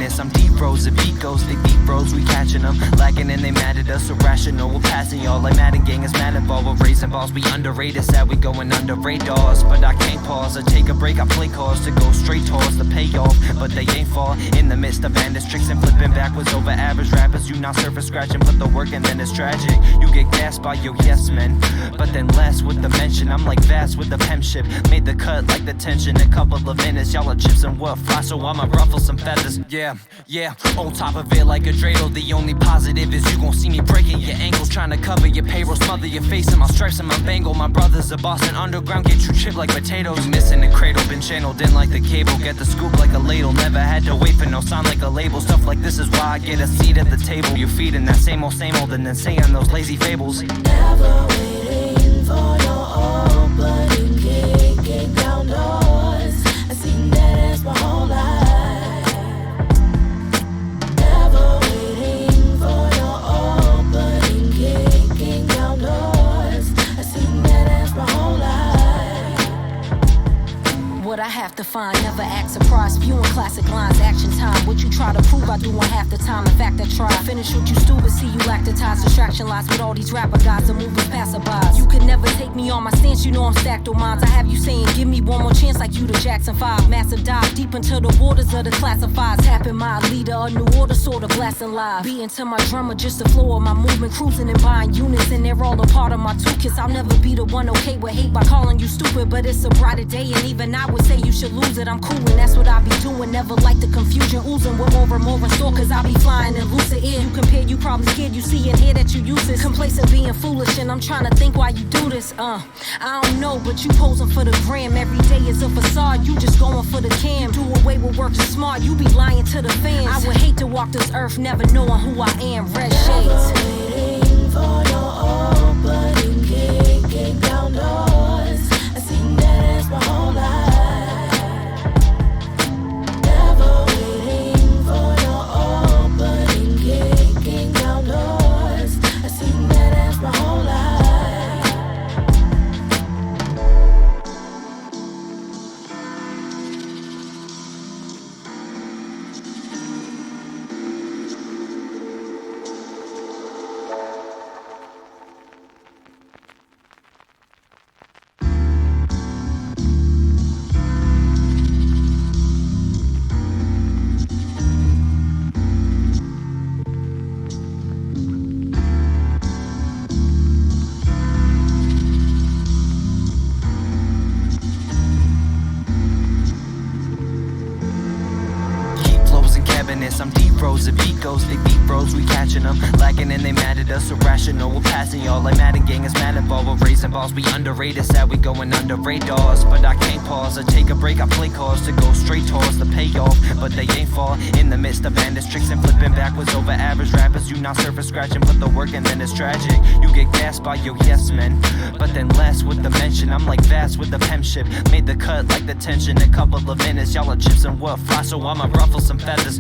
happiness. I'm deep froze, the beat goes, they beat bros, we catching them. Lacking and they mad at us, irrational, we're passing y'all. Like Madden gang is mad involved, we're raising balls. We underrated, sad we going under radars. But I can't pause, I take a break, I play calls to go straight towards the payoff. But they ain't fall in the midst of bandits, tricks and flipping backwards over average rappers. You not surface scratching, put the work and then it's tragic. You get gassed by your yes men, but then less with the mention. I'm like vast with the penship, made the cut like the tension. A couple of minutes, y'all are chips and wood fly, so I'ma ruffle some feathers. Yeah, on top of it like a dreidel. The only positive is you gon' see me breaking your ankles, trying to cover your payroll, smother your face in my stripes and my bangle. My brothers are Boston underground, get you chipped like potatoes. You missing the cradle, been channeled in like the cable. Get the scoop like a ladle, never had to wait for no sign like a label. Stuff like this is why I get a seat at the table. You're feeding that same old, and then saying those lazy fables. Never waiting for your opening, kicking down doors. I seen that as my whole life. Never waiting for your opening, kicking down doors. I seen that as my whole life. What I have to find, never act surprised. Spewing classic lines, action time. What you try to prove, I do on half the time. In fact, I try. Finish what you stupid, see you lack the ties. Distraction lies with all these rapper guys and movers passerbys. You could never take me on my stance, you know I'm stacked on mines. I have you saying, give me one more chance like you the Jackson 5. Massive dive deep into the waters of the classifieds. Tapping my leader, a new order, sort of blasting live. Beating to my drummer, just the flow of my movement. Cruising and buying units, and they're all a part of my toolkits. I'll never be the one okay with hate by calling you stupid. But it's a brighter day, and even I would say you should lose it. I'm cool, and that's what I be doing. Never like the confusion oozing with more in store, cause I be flying in lucid air. You compare, you probably scared. You see and hear that you use this. Complacent, being foolish, and I'm trying to think why you do this. I don't know, but you posing for the gram. Every day is a facade, you just going for the cam. Do away with working smart, you be lying to the fans. I would hate to walk this earth never knowing who I am. Red shades. Never waiting for your opening, kicking down doors. I seen that as my whole life. I'm deep froze, the beat goes, they beat bros, we catching them. Lacking and they mad at us, irrational, we're passing y'all. Like Madden gang is mad involved, we're raising balls. We underrated, sad we going under radars. But I can't pause, I take a break, I play calls to go straight towards the payoff. But they ain't fall in the midst of bandits, tricks and flipping backwards over average rappers. You not surface scratching, put the work and then it's tragic. You get gassed by your yes men, but then less with the mention. I'm like vast with the penship, made the cut like the tension. A couple of minutes, y'all are chips and wood fly, so I'ma ruffle some feathers.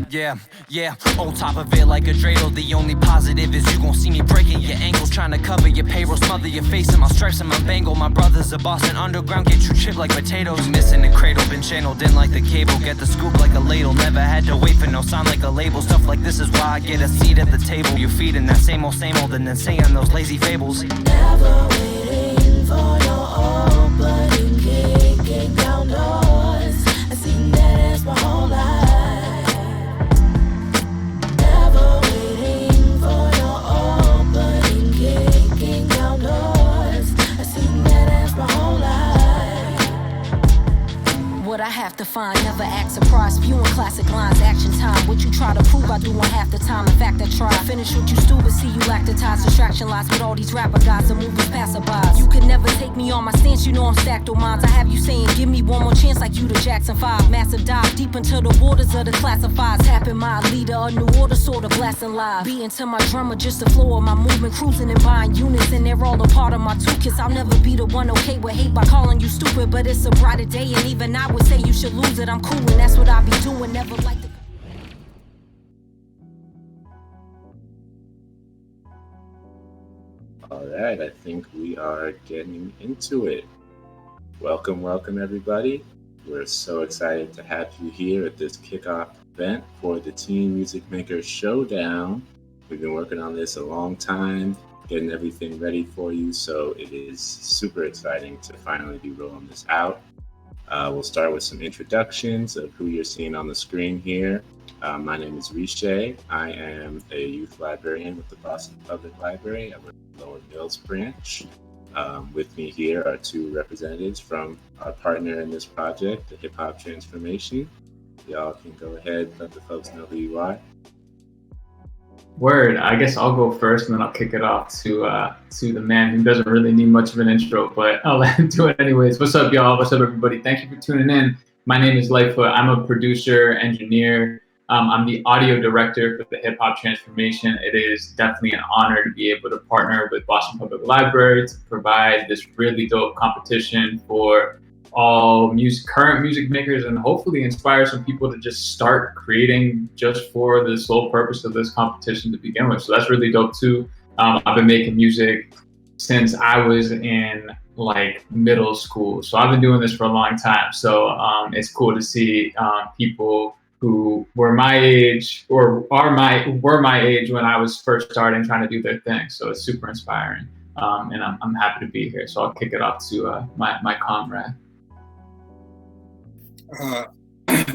Yeah, on top of it like a dreidel. The only positive is you gon' see me breaking your ankles, trying to cover your payroll, smother your face in my stripes and my bangle. My brothers are Boston underground, get you chipped like potatoes. You missing the cradle, been channeled in like the cable. Get the scoop like a ladle, never had to wait for no sign like a label. Stuff like this is why I get a seat at the table. You're feeding that same old, and then saying those lazy fables. Never waiting for your opening, kicking down doors. I seen that as my whole life. What I have to find, never act surprised. Spewing classic lines, action time. What you try to prove, I do on half the time. In fact, I try. Finish what you stupid, see you lack the ties. Distraction lies with all these rapper guys and movers passerbys. You could never take me on my stance, you know I'm stacked on mines. I have you saying, give me one more chance like you the Jackson 5. Massive dive deep into the waters of the classifieds. Tapping my leader, a new order, sort of blasting live. Beating to my drummer, just the flow of my movement. Cruising and buying units, and they're all a part of my toolkits. I'll never be the one okay with hate by calling you stupid. But it's a brighter day, and even I would say you should lose it. I'm cool, and that's what I be doing. Never like the... Alright, I think we are getting into it. Welcome everybody. We're so excited to have you here at this Kickoff event for the Teen Music Maker Showdown. We've been working on this a long time, getting everything ready for you, so it is super exciting to finally be rolling this out. We'll start with some introductions of who you're seeing on the screen here. My name is Ritse. I am a youth librarian with the Boston Public Library. I work in the Lower Mills branch. With me here are two representatives from our partner in this project, the Hip Hop Transformation. Y'all can go ahead and let the folks know who you are. Word. I guess I'll go first, and then I'll kick it off to the man who doesn't really need much of an intro, but I'll let him do it anyways. What's up, y'all? What's up, everybody? Thank you for tuning in. My name is Lightfoot. I'm a producer, engineer. I'm the audio director for the Hip Hop Transformation. It is definitely an honor to be able to partner with Boston Public Library to provide this really dope competition for all current music makers, and hopefully inspire some people to just start creating just for the sole purpose of this competition to begin with. So that's really dope too. I've been making music since I was in middle school. So I've been doing this for a long time. So it's cool to see people who were my age or were my age when I was first starting trying to do their thing. So it's super inspiring. And I'm happy to be here. So I'll kick it off to my comrade.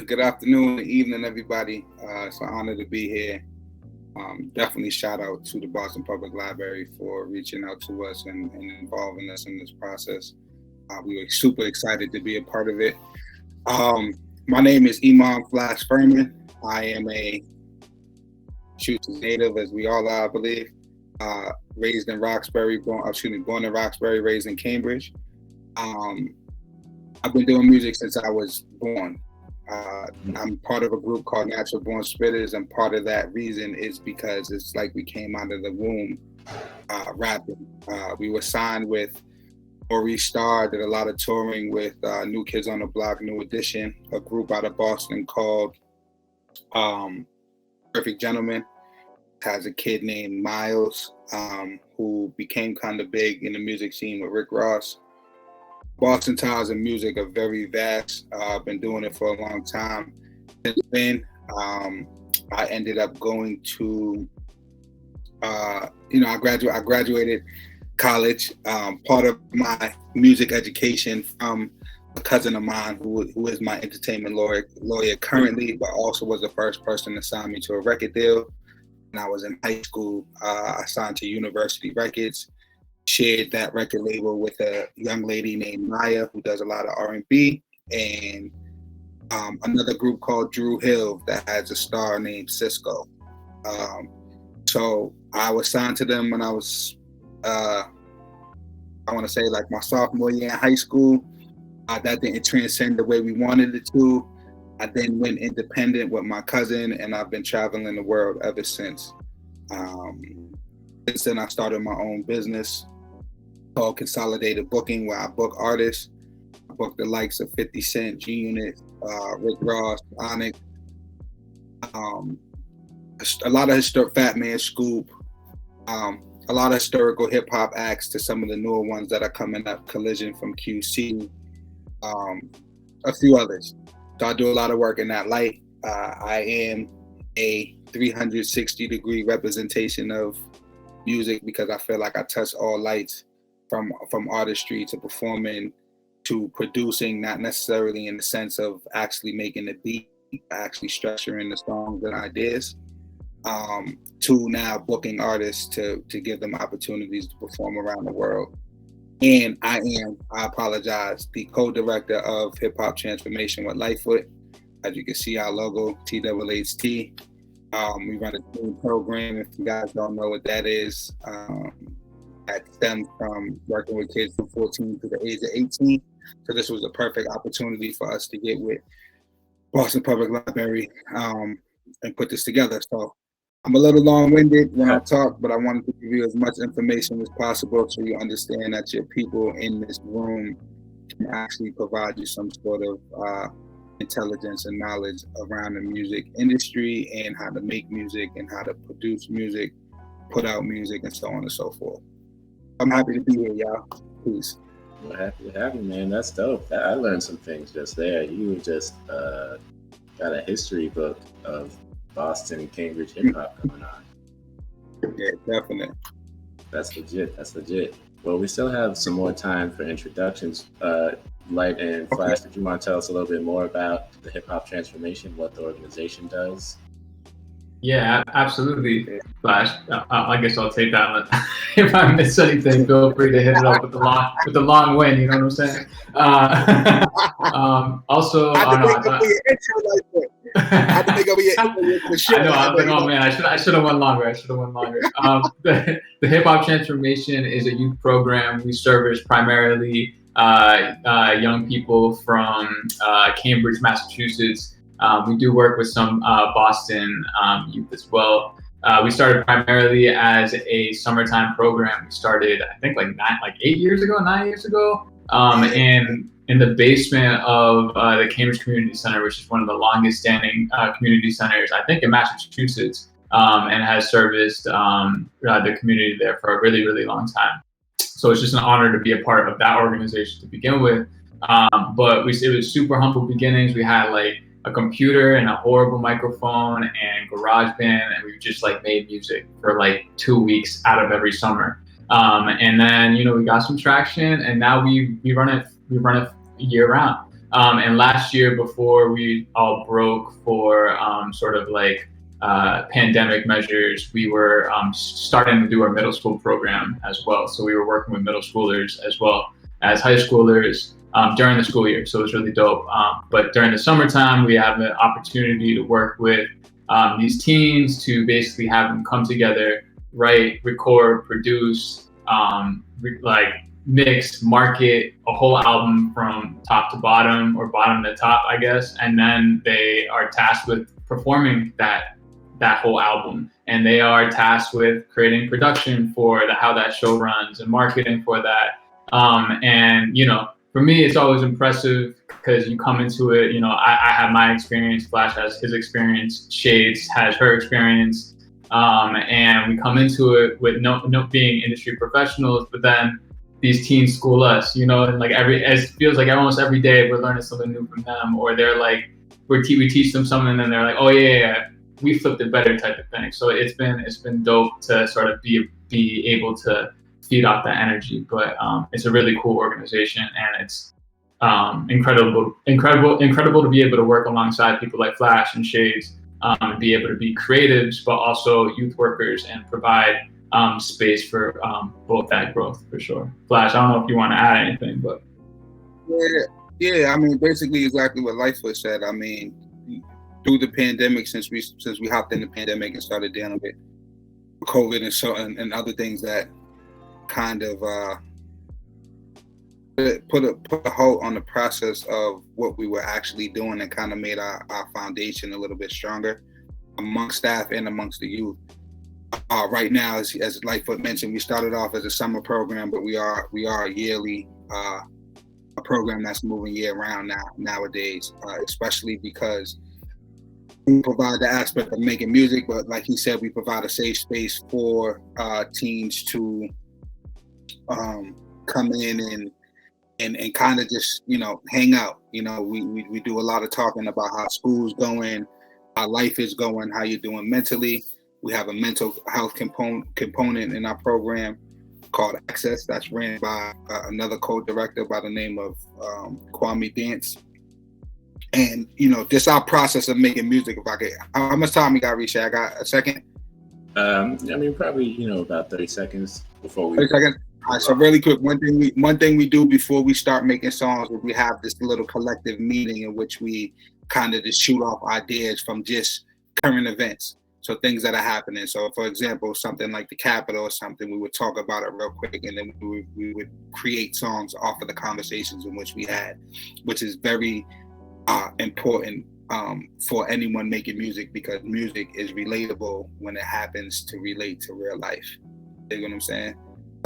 Good afternoon, good evening, everybody. It's an honor to be here. Definitely shout out to the Boston Public Library for reaching out to us and involving us in this process. We were super excited to be a part of it. My name is Imam Flash Furman. I am a Massachusetts native, as we all are, I believe. Raised in Roxbury, born in Roxbury, raised in Cambridge. I've been doing music since I was born. I'm part of a group called Natural Born Spitters, and part of that reason is because it's like we came out of the womb rapping. We were signed with Maurice Starr, did a lot of touring with New Kids on the Block, New Edition, a group out of Boston called Perfect Gentleman. Has a kid named Miles, who became kind of big in the music scene with Rick Ross. Boston ties and music are very vast. I've been doing it for a long time. Since then, I ended up going to, I graduated college. Part of my music education from a cousin of mine who is my entertainment lawyer currently, but also was the first person to sign me to a record deal. When I was in high school, I signed to University Records. Shared that record label with a young lady named Maya, who does a lot of R&B, and another group called Drew Hill that has a star named Cisco. So I was signed to them when I was, I want to say my sophomore year in high school. That didn't transcend the way we wanted it to. I then went independent with my cousin, and I've been traveling the world ever since. Since then, I started my own business called Consolidated Booking, where I book artists. I book the likes of 50 Cent, G-Unit, Rick Ross, Onyx, a lot of Fat Man Scoop, a lot of historical hip hop acts to some of the newer ones that are coming up, Collision from QC, a few others. So I do a lot of work in that light. I am a 360-degree representation of music because I feel like I touch all lights, from artistry to performing to producing, not necessarily in the sense of actually making the beat, actually structuring the songs and ideas, to now booking artists to give them opportunities to perform around the world. And I apologize, the co-director of Hip Hop Transformation with Lightfoot. As you can see, our logo, THHT. We run a teen program. If you guys don't know what that is, that stems from working with kids from 14 to the age of 18. So this was a perfect opportunity for us to get with Boston Public Library and put this together. So I'm a little long-winded when I talk, but I wanted to give you as much information as possible so you understand that your people in this room can actually provide you some sort of intelligence and knowledge around the music industry and how to make music and how to produce music, put out music, and so on and so forth. I'm happy to be here, y'all. Peace. We're happy to have you, man. That's dope. I learned some things just there. You just got got a history book of Boston, Cambridge hip hop going on. Yeah, definitely. That's legit. That's legit. Well, we still have some more time for introductions. Light and Flash, did you want to tell us a little bit more about the Hip Hop Transformation, what the organization does? Yeah, absolutely, Flash. I guess I'll take that one. If I miss anything, feel free to hit it up with the long win. You know what I'm saying? Also, I had to make up for your intro like that. I had to make up for your intro. I know. I've been on, man. I should have won longer. The Hip Hop Transformation is a youth program. We service primarily young people from Cambridge, Massachusetts. We do work with some Boston youth as well. We started primarily as a summertime program. We started, I think, like 9 years ago, in the basement of the Cambridge Community Center, which is one of the longest standing community centers, I think, in Massachusetts, and has serviced the community there for a really, really long time. So it's just an honor to be a part of that organization to begin with. But it was super humble beginnings. We had like a computer and a horrible microphone and GarageBand, and we just like made music for like 2 weeks out of every summer. And then, we got some traction, and now we run it year round. And last year, before we all broke for sort of like pandemic measures, we were starting to do our middle school program as well. So we were working with middle schoolers as well as high schoolers during the school year. So it was really dope. But during the summertime, we have the opportunity to work with these teens to basically have them come together, write, record, produce, mix, market a whole album from top to bottom, or bottom to top, I guess. And then they are tasked with performing that whole album. And they are tasked with creating production for how that show runs and marketing for that. And, for me, it's always impressive because you come into it, I have my experience, Flash has his experience, Shades has her experience. And we come into it with no being industry professionals, but then these teens school us, and it feels like almost every day we're learning something new from them, or they're like, we teach them something and they're like, oh yeah, we flipped it better type of thing. So it's been dope to sort of be able to feed off that energy. But it's a really cool organization, and it's incredible to be able to work alongside people like Flash and Shades, and be able to be creatives, but also youth workers, and provide space for both that growth, for sure. Flash, I don't know if you want to add anything, but yeah. I mean, basically exactly what Lightfoot said. I mean, through the pandemic, since we hopped in the pandemic and started dealing with COVID and other things that kind of put a halt on the process of what we were actually doing, and kind of made our foundation a little bit stronger amongst staff and amongst the youth. Right now, as Lightfoot mentioned, we started off as a summer program, but we are yearly a program that's moving year round nowadays, especially because we provide the aspect of making music, but like he said, we provide a safe space for teens to come in and kind of just hang out. We do a lot of talking about how school's going, how life is going, how you're doing mentally. We have a mental health component in our program called Access, that's ran by another co-director by the name of Kwame Dance. And just our process of making music. If I could, how much time we got, Ritse? I got a second. I mean, probably about 30 seconds before we. 30 seconds. All right. So really quick, one thing we do before we start making songs is we have this little collective meeting in which we kind of just shoot off ideas from just current events. So things that are happening. So for example, something like the Capitol or something, we would talk about it real quick, and then we would create songs off of the conversations in which we had, which is very important for anyone making music, because music is relatable when it happens to relate to real life. You know what I'm saying?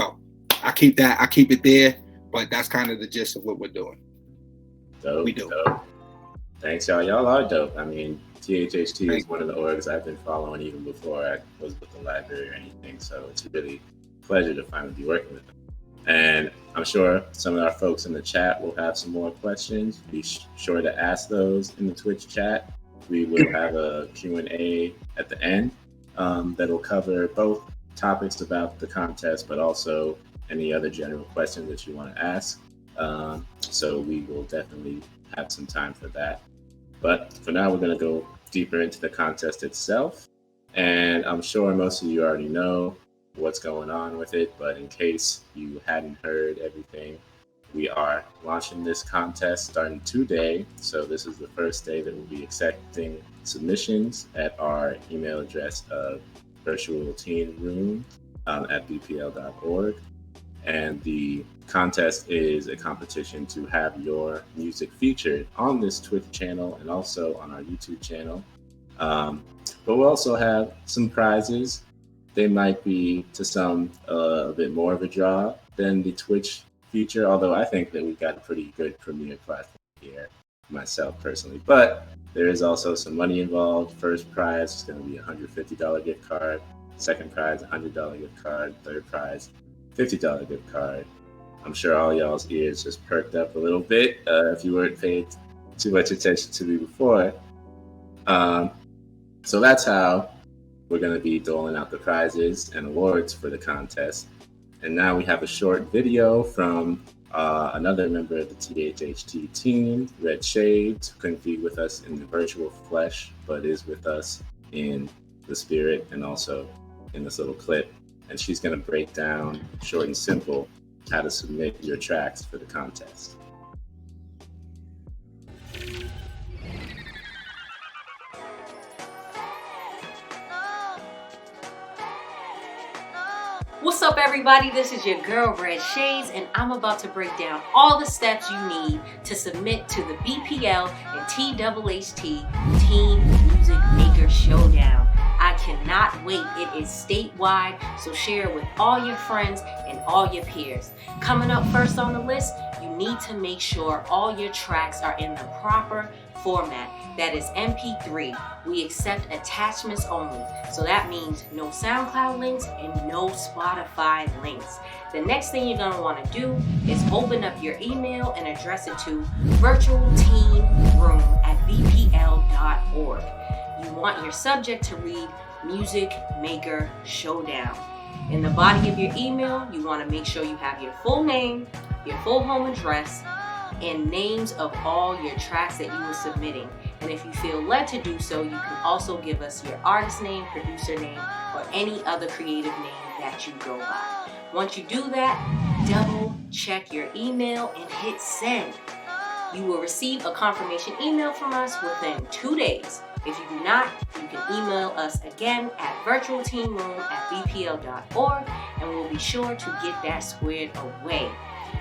So I keep it there, but that's kind of the gist of what we're doing. Dope. Thanks, y'all. Y'all are dope. I mean, THHT is one of the orgs I've been following even before I was with the library or anything. So it's really a pleasure to finally be working with them. And I'm sure some of our folks in the chat will have some more questions. Be sure to ask those in the Twitch chat. We will have a Q&A at the end that'll cover both topics about the contest, but also any other general questions that you want to ask. So we will definitely have some time for that. But for now, we're going to go deeper into the contest itself. And I'm sure most of you already know what's going on with it, but in case you hadn't heard everything, we are launching this contest starting today. So this is the first day that we'll be accepting submissions at our email address of virtualteenroom at bpl.org. And the contest is a competition to have your music featured on this Twitch channel and also on our YouTube channel. But we'll also have some prizes. They might be, to some, a bit more of a draw than the Twitch feature, although I think that we've got a pretty good premiere platform here, myself personally. But there is also some money involved. First prize is going to be a $150 gift card. Second prize, $100 gift card. Third prize, $50 gift card. I'm sure all y'all's ears just perked up a little bit if you weren't paying too much attention to me before. So that's how we're going to be doling out the prizes and awards for the contest. And now we have a short video from another member of the THHT team, Red Shades, who couldn't be with us in the virtual flesh, but is with us in the spirit and also in this little clip. And she's going to break down, short and simple, how to submit your tracks for the contest. What's up, everybody? This is your girl Red Shades, and I'm about to break down all the steps you need to submit to the BPL and THHT Teen Music Maker Showdown. I cannot wait. It is statewide, so share it with all your friends and all your peers. Coming up first on the list, you need to make sure all your tracks are in the proper format. That is MP3. We accept attachments only. So that means no SoundCloud links and no Spotify links. The next thing you're gonna wanna do is open up your email and address it to virtualteenroom at bpl.org. You want your subject to read Music Maker Showdown. In the body of your email, you wanna make sure you have your full name, your full home address, and names of all your tracks that you were submitting. And if you feel led to do so, you can also give us your artist name, producer name, or any other creative name that you go by. Once you do that, double check your email and hit send. You will receive a confirmation email from us within 2 days. If you do not, you can email us again at virtualteenroom at bpl.org, and we'll be sure to get that squared away.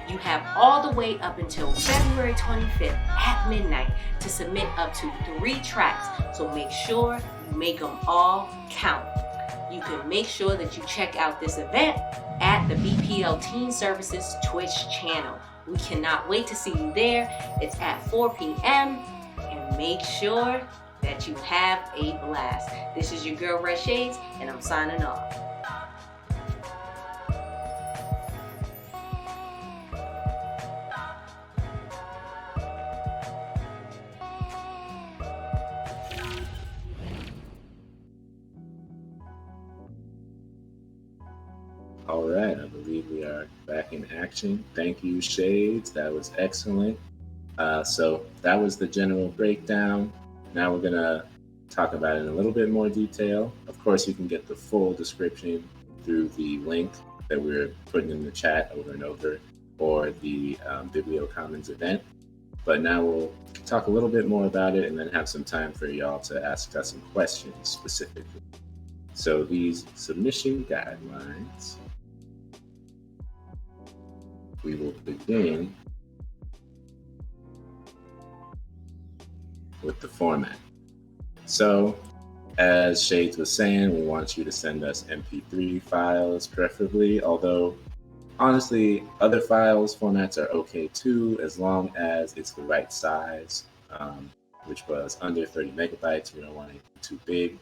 You have all the way up until February 25th at midnight to submit up to 3 tracks, so make sure you make them all count. You can make sure that you check out this event at the BPL Teen Services Twitch channel. We cannot wait to see you there. It's at 4 p.m. and make sure that you have a blast. This is your girl Red Shades, and I'm signing off. All right, I believe we are back in action. Thank you, Shades. That was excellent. So that was the general breakdown. Now we're gonna talk about it in a little bit more detail. Of course, you can get the full description through the link that we're putting in the chat over and over, or the Biblio Commons event. But now we'll talk a little bit more about it and then have some time for y'all to ask us some questions specifically. So these submission guidelines, we will begin with the format. So as Shades was saying, we want you to send us MP3 files preferably, although honestly, other formats are okay too, as long as it's the right size, which was under 30 megabytes. We don't want it too big.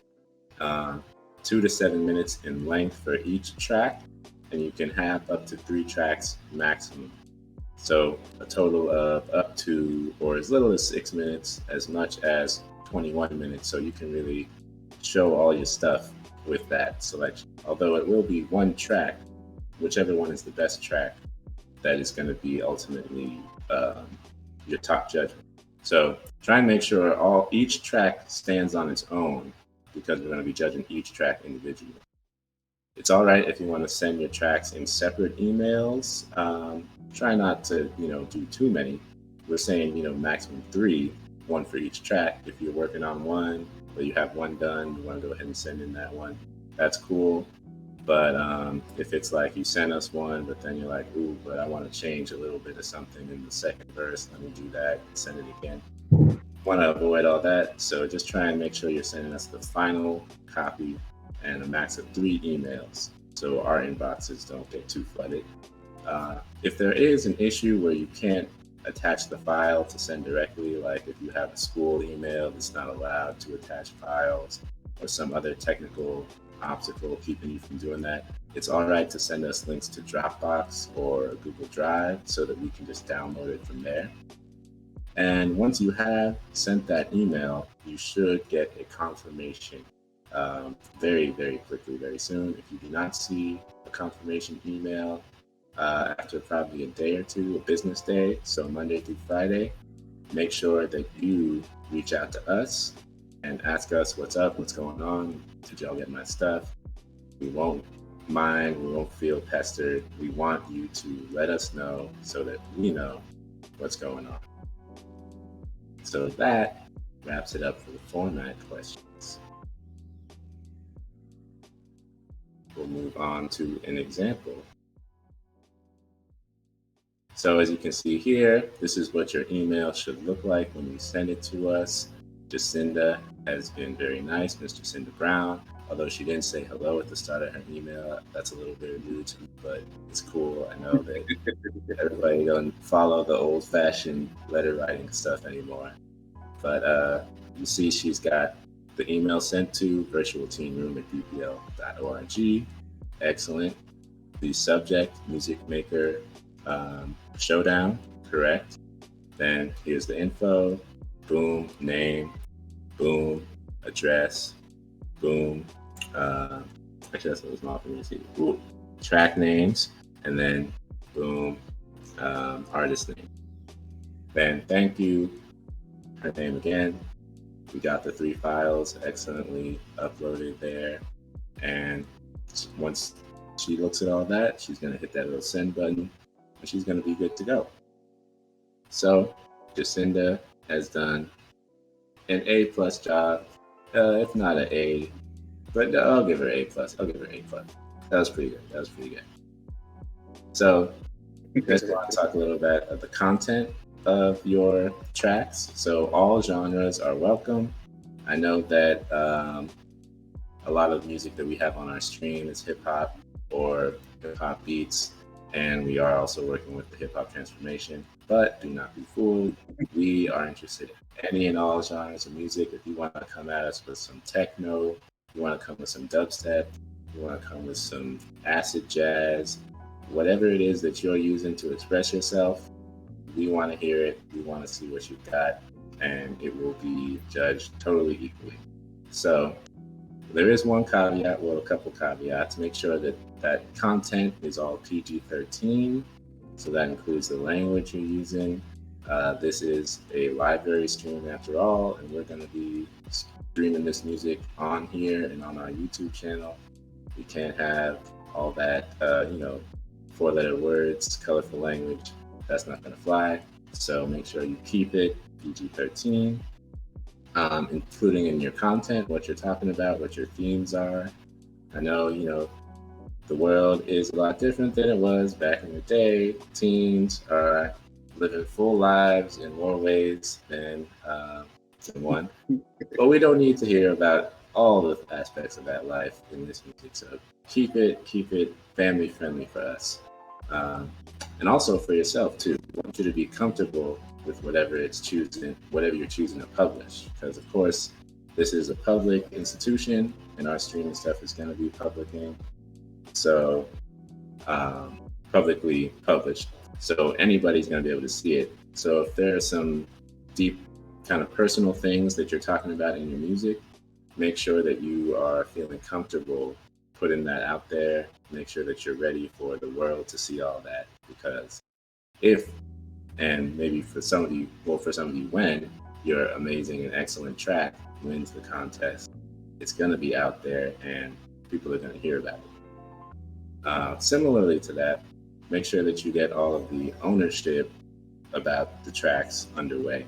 2 to 7 minutes in length for each track, and you can have up to 3 tracks maximum. So a total of up to, or as little as 6 minutes, as much as 21 minutes, so you can really show all your stuff with that selection. Although it will be one track, whichever one is the best track, that is going to be ultimately your top judgment. So try and make sure each track stands on its own, because we're going to be judging each track individually. It's all right if you want to send your tracks in separate emails. Try not to, do too many. We're saying, maximum 3, 1 for each track. If you're working on one, or you have one done, you want to go ahead and send in that one, that's cool. But if it's like you send us one, but then you're like, ooh, but I want to change a little bit of something in the second verse, let me do that and send it again. Want to avoid all that, so just try and make sure you're sending us the final copy and a max of 3 emails, so our inboxes don't get too flooded. If there is an issue where you can't attach the file to send directly, like if you have a school email that's not allowed to attach files, or some other technical obstacle keeping you from doing that, it's all right to send us links to Dropbox or Google Drive so that we can just download it from there. And once you have sent that email, you should get a confirmation very, very quickly, very soon. If you do not see a confirmation email after probably a day or two, a business day, so Monday through Friday, make sure that you reach out to us and ask us what's up, what's going on, did y'all get my stuff? We won't mind, we won't feel pestered. We want you to let us know so that we know what's going on. So that wraps it up for the format questions. We'll move on to an example. So as you can see here, this is what your email should look like when you send it to us. Jacinda has been very nice, Miss Jacinda Brown. Although she didn't say hello at the start of her email, that's a little bit rude to me, but it's cool. I know that everybody don't follow the old-fashioned letter writing stuff anymore. But you see she's got the email sent to virtualteenroom@bpl.org. Excellent. The subject, music maker, Showdown, correct. Then here's the info, boom, name, boom, address, boom. Actually, that's what was my opinion. Boom, track names, and then boom, artist name. Then thank you, her name again. We got the 3 files excellently uploaded there. And once she looks at all that, she's going to hit that little send button, and she's going to be good to go. So Jacinda has done an A+ job, if not an A, but I'll give her A+. I'll give her A+. That was pretty good. So let's talk a little bit of the content of your tracks. So all genres are welcome. I know that a lot of music that we have on our stream is hip hop or hip hop beats, and we are also working with the hip hop transformation. But do not be fooled. We are interested in any and all genres of music. If you want to come at us with some techno, you want to come with some dubstep, you want to come with some acid jazz, whatever it is that you're using to express yourself, we want to hear it. We want to see what you've got, and it will be judged totally equally. So there is one caveat, well, a couple caveats. Make sure that that content is all PG-13. So that includes the language you're using. This is a library stream after all, and we're going to be streaming this music on here and on our YouTube channel. We can't have all that, 4-letter words, colorful language. That's not going to fly. So make sure you keep it PG-13, including in your content, what you're talking about, what your themes are. I know, the world is a lot different than it was back in the day. Teens are living full lives in more ways than one. But we don't need to hear about all the aspects of that life in this music. So keep it family friendly for us. And also for yourself too. We want you to be comfortable with whatever you're choosing to publish. Because of course, this is a public institution and our streaming stuff is going to be public in. So publicly published. So anybody's going to be able to see it. So if there are some deep kind of personal things that you're talking about in your music, make sure that you are feeling comfortable putting that out there. Make sure that you're ready for the world to see all that, because if, and maybe for some of you, when your amazing and excellent track wins the contest, it's going to be out there and people are going to hear about it. Similarly to that, make sure that you get all of the ownership about the tracks underway.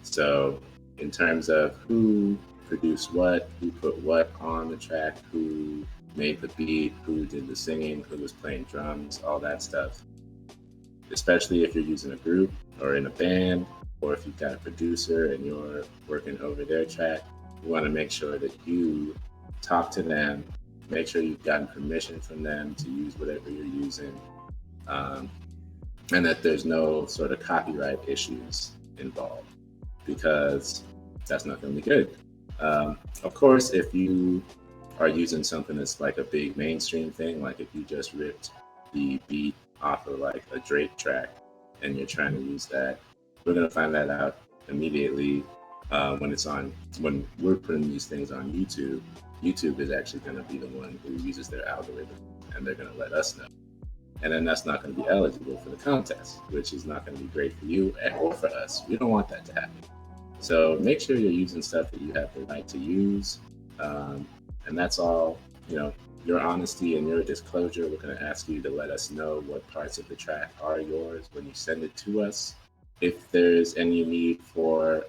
So in terms of who produced what, who put what on the track, who made the beat, who did the singing, who was playing drums, all that stuff. Especially if you're using a group or in a band, or if you've got a producer and you're working over their track, you want to make sure that you talk to them, make sure you've gotten permission from them to use whatever you're using, and that there's no sort of copyright issues involved, because that's not going to be good. Of course, if you are using something that's like a big mainstream thing, like if you just ripped the beat off of like a Drake track and you're trying to use that, we're going to find that out immediately when we're putting these things on YouTube. YouTube is actually going to be the one who uses their algorithm, and they're going to let us know. And then that's not going to be eligible for the contest, which is not going to be great for you or for us. We don't want that to happen. So make sure you're using stuff that you have the right to use. And that's all, your honesty and your disclosure. We're going to ask you to let us know what parts of the track are yours when you send it to us. If there's any need for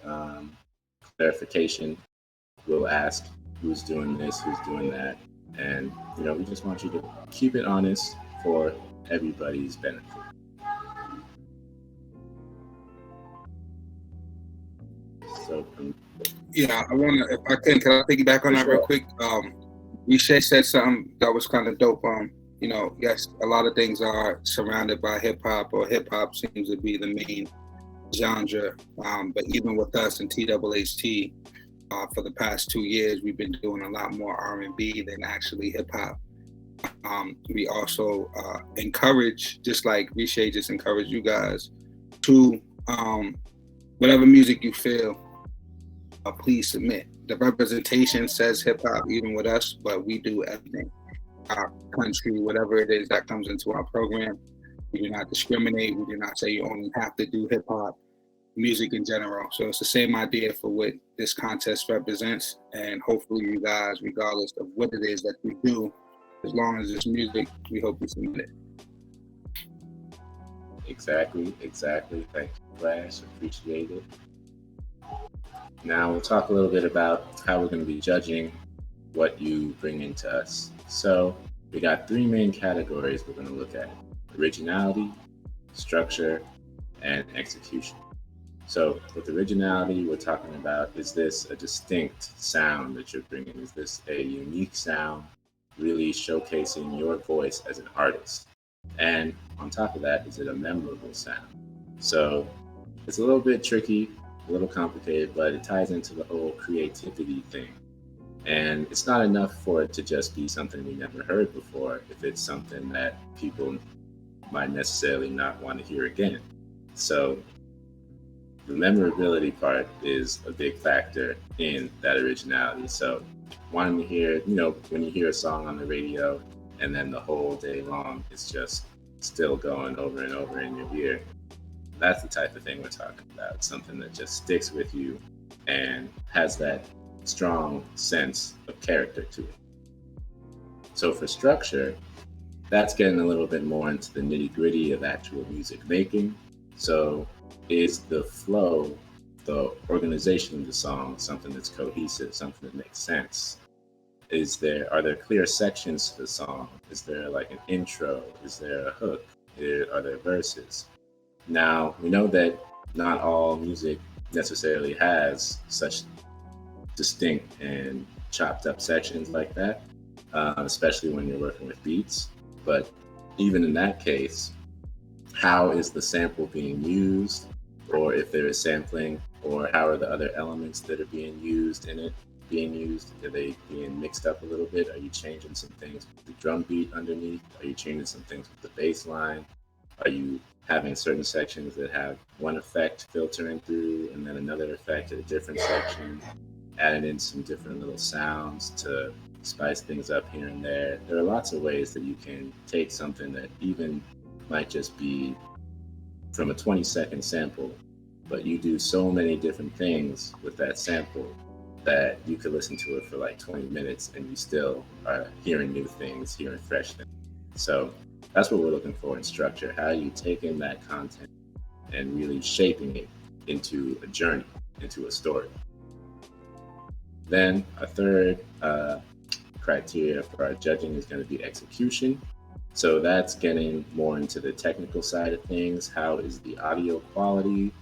clarification, we'll ask who's doing this, who's doing that. And, we just want you to keep it honest for everybody's benefit. So, I want to, if I can I piggyback on that real quick? Ritse said something that was kind of dope. Yes, a lot of things are surrounded by hip hop, or hip hop seems to be the main genre. But even with us in THHT, for the past 2 years, we've been doing a lot more R&B than actually hip hop. We also encourage, just like Ritse just encouraged you guys, to whatever music you feel, please submit. The representation says hip hop, even with us, but we do everything. Our country, whatever it is that comes into our program, we do not discriminate. We do not say you only have to do hip hop, music in general. So it's the same idea for what this contest represents, and hopefully you guys, regardless of what it is that you do, as long as it's music, we hope you submit it. Exactly. Thank you, Flash. Appreciate it. Now we'll talk a little bit about how we're going to be judging what you bring into us. So we got 3 main categories we're going to look at: originality, structure, and execution. So with originality, we're talking about, is this a distinct sound that you're bringing? Is this a unique sound, really showcasing your voice as an artist? And on top of that, is it a memorable sound? So it's a little bit tricky, a little complicated, but it ties into the whole creativity thing. And it's not enough for it to just be something we never heard before if it's something that people might necessarily not want to hear again. So the memorability part is a big factor in that originality. So wanting to hear, when you hear a song on the radio and then the whole day long it's just still going over and over in your ear, that's the type of thing we're talking about. Something that just sticks with you and has that strong sense of character to it. So for structure, that's getting a little bit more into the nitty-gritty of actual music making. So is the flow, the organization of the song, something that's cohesive, something that makes sense? Are there clear sections to the song? Is there like an intro? Is there a hook? Are there verses? Now, we know that not all music necessarily has such distinct and chopped up sections like that, especially when you're working with beats. But even in that case, how is the sample being used? Or if there is sampling, or how are the other elements that are being used in it being used? Are they being mixed up a little bit? Are you changing some things with the drum beat underneath? Are you changing some things with the bass line? Are you having certain sections that have one effect filtering through and then another effect at a different section, adding in some different little sounds to spice things up here and there? There are lots of ways that you can take something that even might just be from a 20-second sample, but you do so many different things with that sample that you could listen to it for like 20 minutes and you still are hearing new things, hearing fresh things. So that's what we're looking for in structure. How are you taking that content and really shaping it into a journey, into a story? Then a third criteria for our judging is going to be execution. So that's getting more into the technical side of things. How is the audio quality?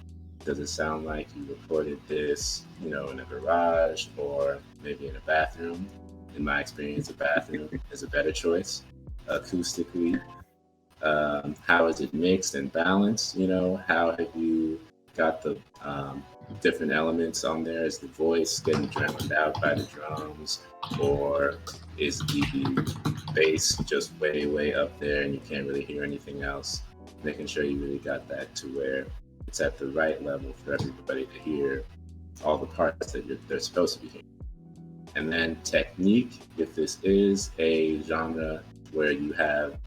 Does it sound like you recorded this, in a garage or maybe in a bathroom? In my experience, a bathroom is a better choice acoustically. How is it mixed and balanced? How have you got the different elements on there? Is the voice getting drowned out by the drums, or is the bass just way, way up there and you can't really hear anything else? Making sure you really got that to where it's at the right level for everybody to hear all the parts that they're supposed to be hearing. And then technique, if this is a genre where you have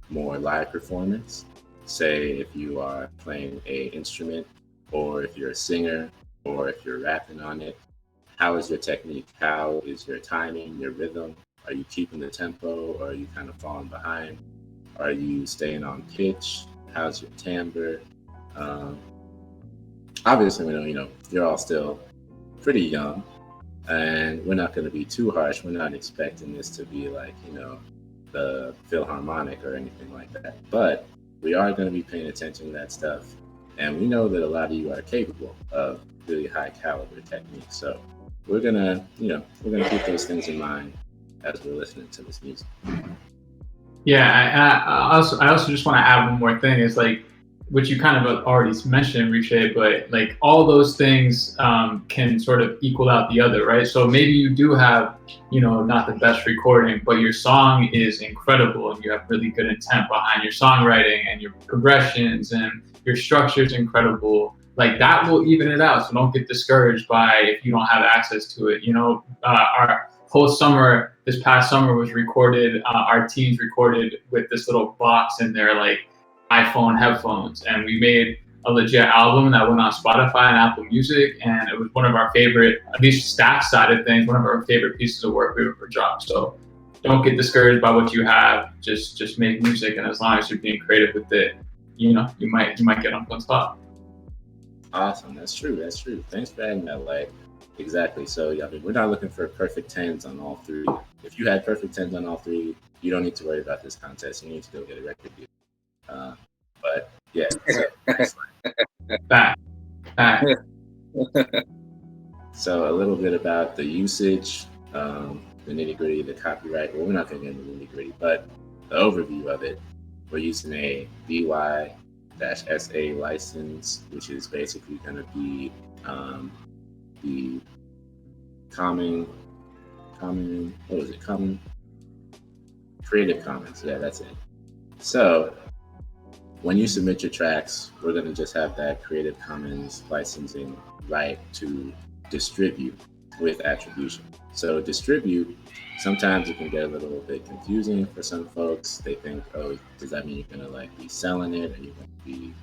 more live performance, say if you are playing an instrument, or if you're a singer, or if you're rapping on it, how is your technique? How is your timing, your rhythm? Are you keeping the tempo, or are you kind of falling behind? Are you staying on pitch? How's your timbre? Obviously, we know, you're all still pretty young, and we're not going to be too harsh. We're not expecting this to be like, the Philharmonic or anything like that. But we are going to be paying attention to that stuff. And we know that a lot of you are capable of really high caliber techniques. So we're going to keep those things in mind as we're listening to this music. Yeah, I also just want to add one more thing. Is like, which you kind of already mentioned, Ritse, but like all those things can sort of equal out the other, right? So maybe you do have, not the best recording, but your song is incredible and you have really good intent behind your songwriting and your progressions and your structure is incredible. Like that will even it out. So don't get discouraged by if you don't have access to it. Our whole summer, this past summer was recorded, our teens recorded with this little box in their like iPhone headphones, and we made a legit album that went on Spotify and Apple Music, and it was one of our favorite, at least staff side of things, one of our favorite pieces of work we ever dropped. So don't get discouraged by what you have. Just make music, and as long as you're being creative with it, you might get on top. Awesome, that's true. Thanks for adding that light. Exactly. So we're not looking for perfect 10s on all three. If you had perfect 10s on all three, you don't need to worry about this contest. You need to go get a record deal. But yeah, so a little bit about the usage, the nitty gritty, the copyright. Well, we're not going to get into the nitty gritty, but the overview of it, we're using a BY-SA license, which is basically going to be the common, Creative Commons. Yeah, that's it. So when you submit your tracks, we're going to just have that Creative Commons licensing right to distribute with attribution. So distribute, sometimes it can get a little bit confusing for some folks. They think, oh, does that mean you're going to like be selling it, or you're going to be,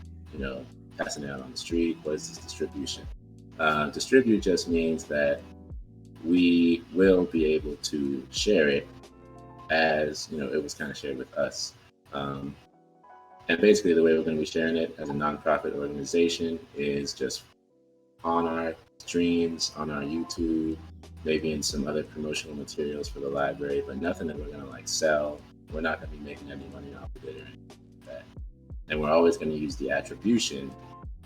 passing it out on the street? What is this distribution? Distribute just means that we will be able to share it as, it was kind of shared with us. And basically the way we're going to be sharing it as a nonprofit organization is just on our streams, on our YouTube, maybe in some other promotional materials for the library, but nothing that we're going to like sell. We're not going to be making any money off of it or anything like that. And we're always going to use the attribution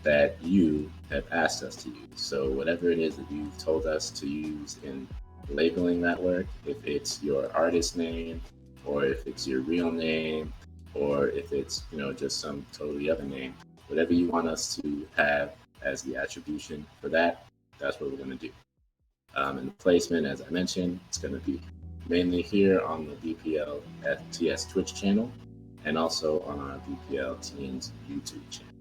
that you have asked us to use. So whatever it is that you've told us to use in labeling that work, if it's your artist name, or if it's your real name, or if it's, just some totally other name, whatever you want us to have as the attribution for that, that's what we're going to do. And the placement, as I mentioned, it's going to be mainly here on the BPL TS Twitch channel. and also on our BPL Teens YouTube channel.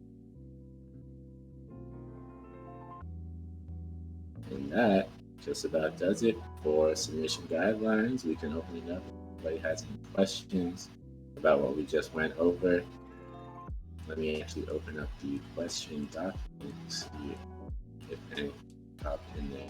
And that just about does it for submission guidelines. We can open it up if anybody has any questions about what we just went over. Let me actually open up the question document and see if any pop in there.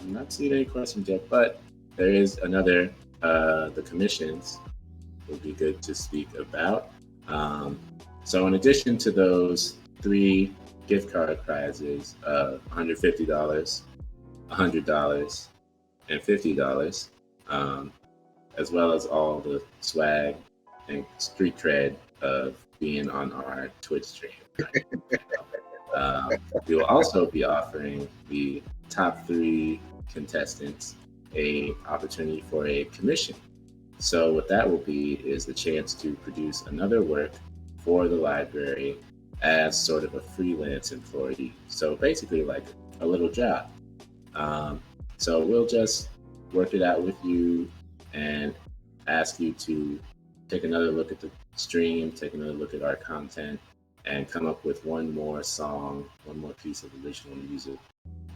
I'm not seeing any questions yet, but there is another, the commissions would be good to speak about. So in addition to those 3 gift card prizes of $150, $100, and $50, as well as all the swag and street cred of being on our Twitch stream. We will also be offering the top 3 contestants a opportunity for a commission. So what that will be is the chance to produce another work for the library as sort of a freelance employee. So basically like a little job. So we'll just work it out with you and ask you to take another look at the stream, take another look at our content, and come up with one more song, one more piece of original music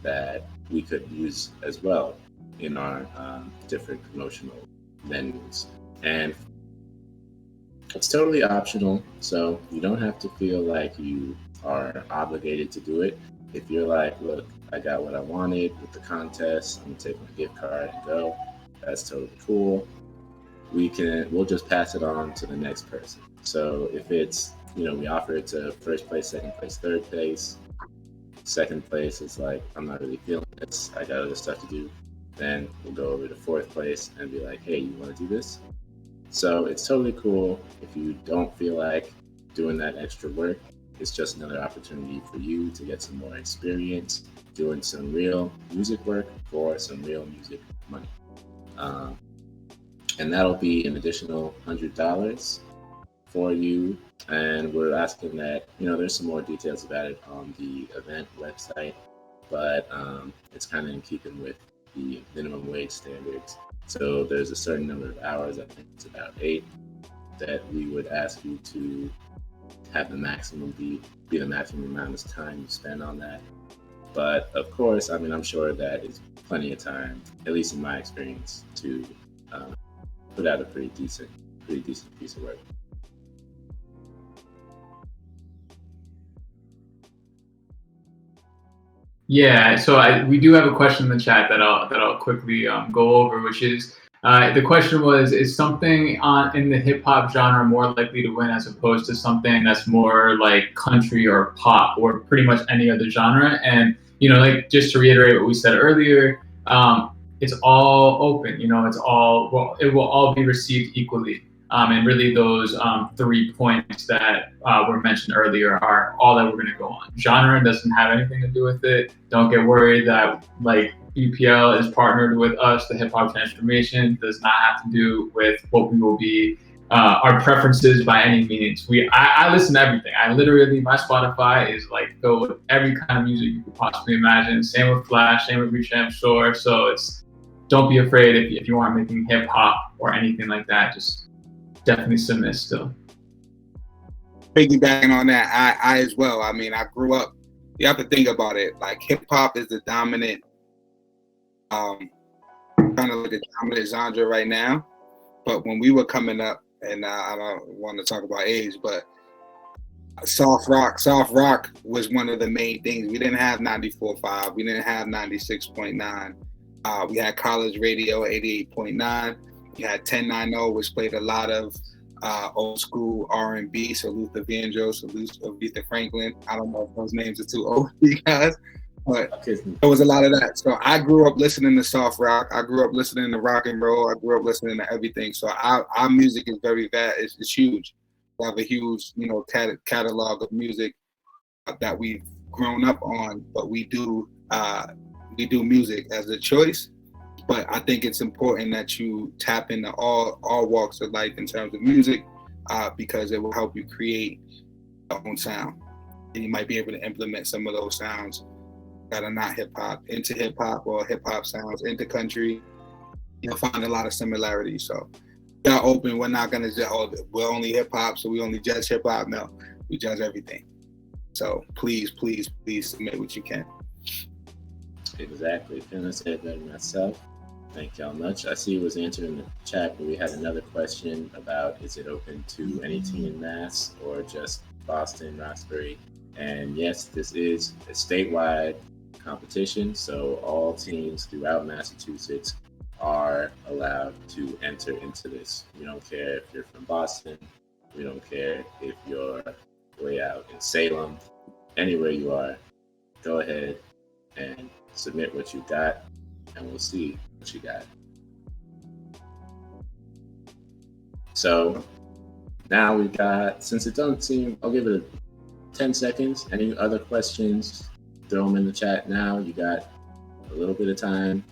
that we could use as well in our different promotional venues. And it's totally optional, so you don't have to feel like you are obligated to do it. If you're like, look, I got what I wanted with the contest, I'm gonna take my gift card and go, that's totally cool. We'll just pass it on to the next person. So if it's, we offer it to first place, second place, third place. Second place is like, I'm not really feeling this, I got other stuff to do. Then we'll go over to fourth place and be like, hey, you wanna do this? So it's totally cool if you don't feel like doing that extra work. It's just another opportunity for you to get some more experience doing some real music work for some real music money. And that'll be an additional $100 for you. And we're asking that, there's some more details about it on the event website, but it's kind of in keeping with the minimum wage standards. So there's a certain number of hours, I think it's about 8, that we would ask you to have the maximum be the maximum amount of time you spend on that. But of course, I'm sure that is plenty of time, at least in my experience, to put out a pretty decent piece of work. Yeah, so we do have a question in the chat that I'll quickly go over, which is the question was: is something in the hip hop genre more likely to win as opposed to something that's more like country or pop or pretty much any other genre? And like just to reiterate what we said earlier, it's all open. It will all be received equally. And really those 3 points that were mentioned earlier are all that we're going to go on. Genre doesn't have anything to do with it. Don't get worried that like BPL is partnered with us. The Hip Hop Transformation does not have to do with what we will be, our preferences by any means. I listen to everything. My Spotify is like filled with every kind of music you could possibly imagine. Same with Flash, same with Ritse Adefolalu. So don't be afraid if you aren't making hip hop or anything like that. Just definitely submit still. Piggybacking on that, I as well. I grew up, you have to think about it, like hip hop is the dominant, kind of like the dominant genre right now. But when we were coming up, and I don't want to talk about age, but soft rock was one of the main things. We didn't have 94.5, we didn't have 96.9. We had college radio 88.9. We had 1090, which played a lot of old school R&B. So Luther Vandross, Aretha Franklin. I don't know if those names are too old for you guys, but there was a lot of that. So I grew up listening to soft rock. I grew up listening to rock and roll. I grew up listening to everything. So our music is very vast. It's huge. We have a huge, catalog of music that we've grown up on. But we do music as a choice. But I think it's important that you tap into all walks of life in terms of music, because it will help you create your own sound. and you might be able to implement some of those sounds that are not hip hop into hip hop, or hip hop sounds into country. You'll find a lot of similarities. So we are open. We're not gonna just, oh, we're only hip hop, so we only judge hip hop. No, we judge everything. So please submit what you can. Exactly. Couldn't have said better myself. Thank y'all much. I see it was answered in the chat, but we had another question about, is it open to any teen in Mass or just Boston, Roxbury? And yes, this is a statewide competition, so all teams throughout Massachusetts are allowed to enter into this. We don't care if you're from Boston. We don't care if you're way out in Salem. Anywhere you are, go ahead and submit what you got, and we'll see what you got. So now we've got, since it doesn't seem, I'll give it 10 seconds. Any other questions, throw them in the chat now. You got a little bit of time.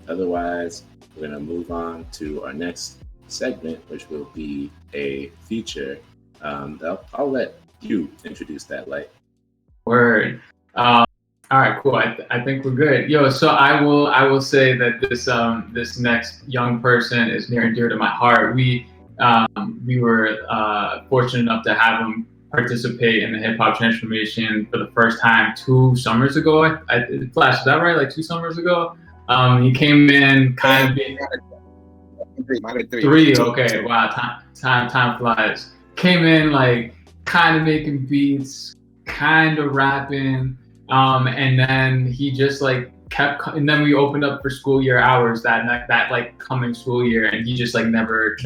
Otherwise, we're going to move on to our next segment, which will be a feature. I'll let you introduce that, Light. Word. All right, cool. I think we're good. Yo, so I will say that this next young person is near and dear to my heart. We were fortunate enough to have him participate in the hip hop transformation for the first time 2 summers ago. Flash, is that right? Like 2 summers ago? He came in kind of being 3. Okay, wow, time flies. Came in like kind of making beats, kind of rapping, and then he just like kept. And then we opened up for school year hours that like coming school year, and he just like never.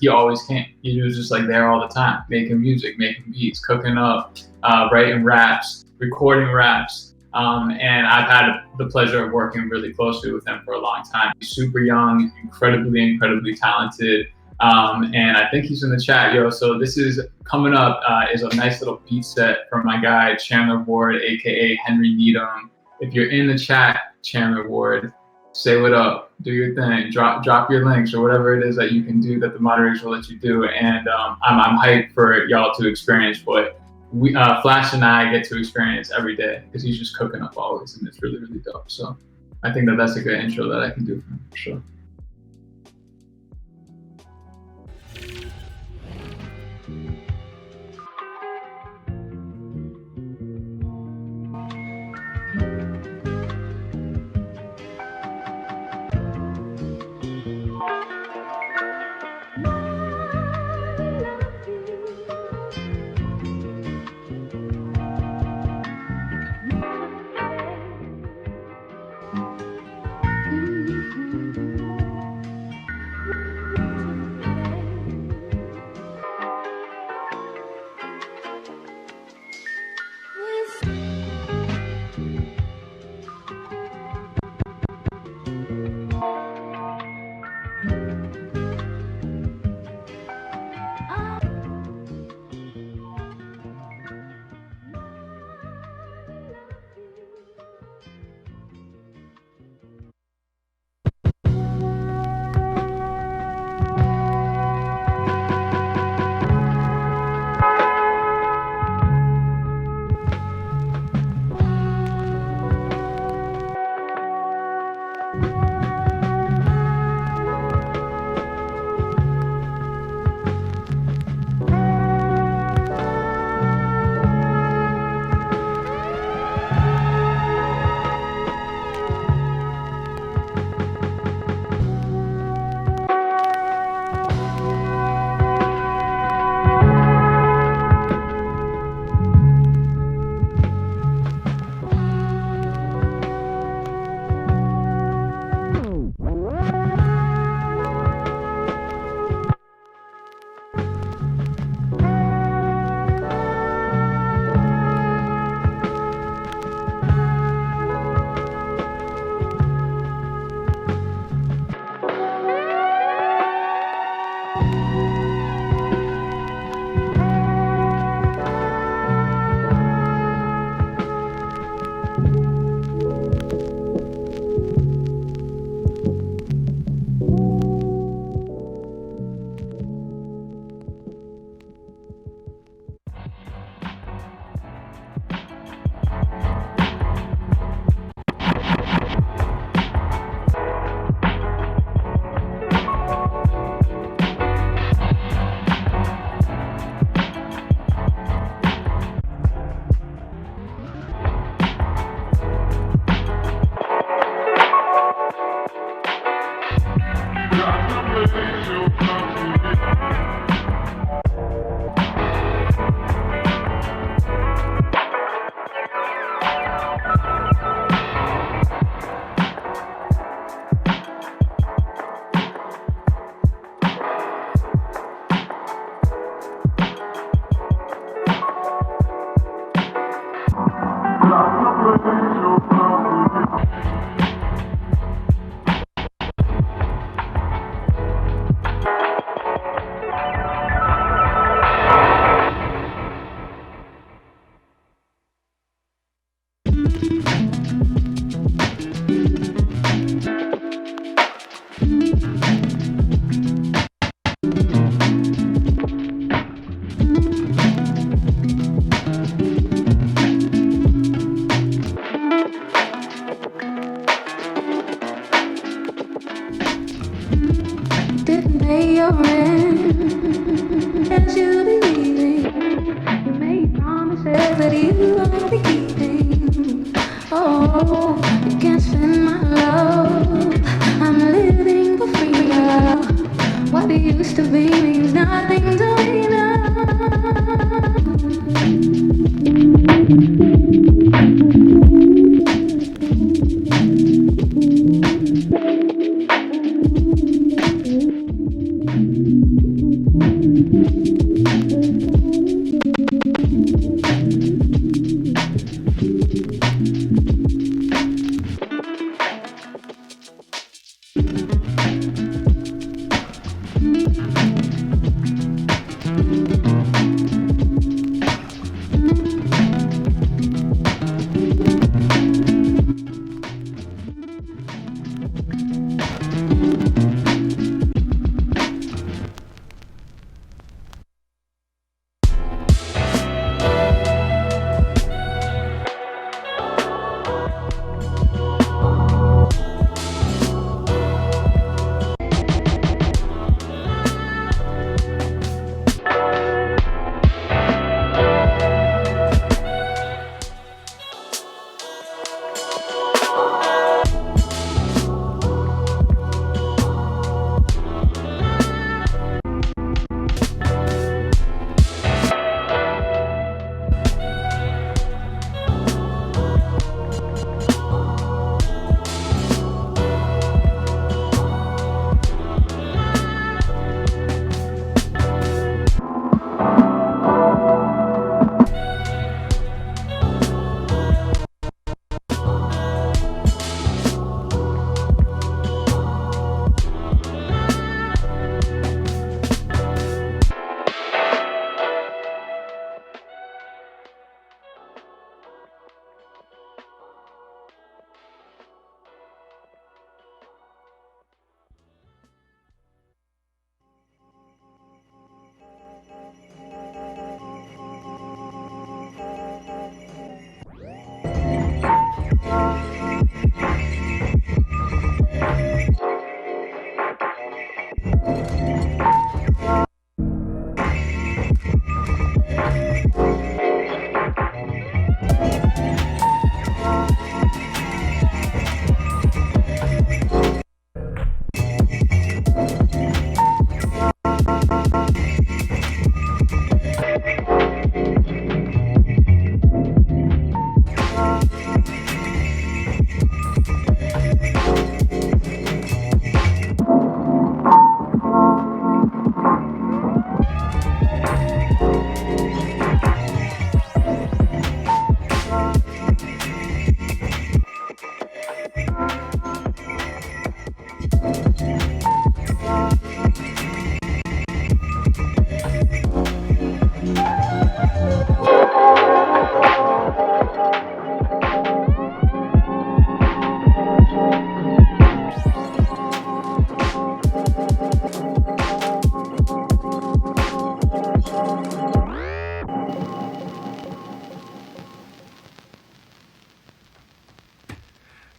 He always came. He was just like there all the time, making music, making beats, cooking up, writing raps, recording raps. And I've had the pleasure of working really closely with him for a long time. He's super young, incredibly talented. And I think he's in the chat, yo. So this is coming up is a nice little beat set from my guy, Chandler Ward, AKA Henry Needham. If you're in the chat, Chandler Ward, say what up, do your thing, drop your links or whatever it is that you can do that the moderators will let you do. And I'm hyped for y'all to experience what we, Flash and I get to experience every day, because he's just cooking up always, and it's really dope. So I think that's a good intro that I can do for him, for sure. when as you be leaving, you made promises that you won't be keeping. Oh, you can't spend my love. I'm living for free now. What used to be means nothing to me now.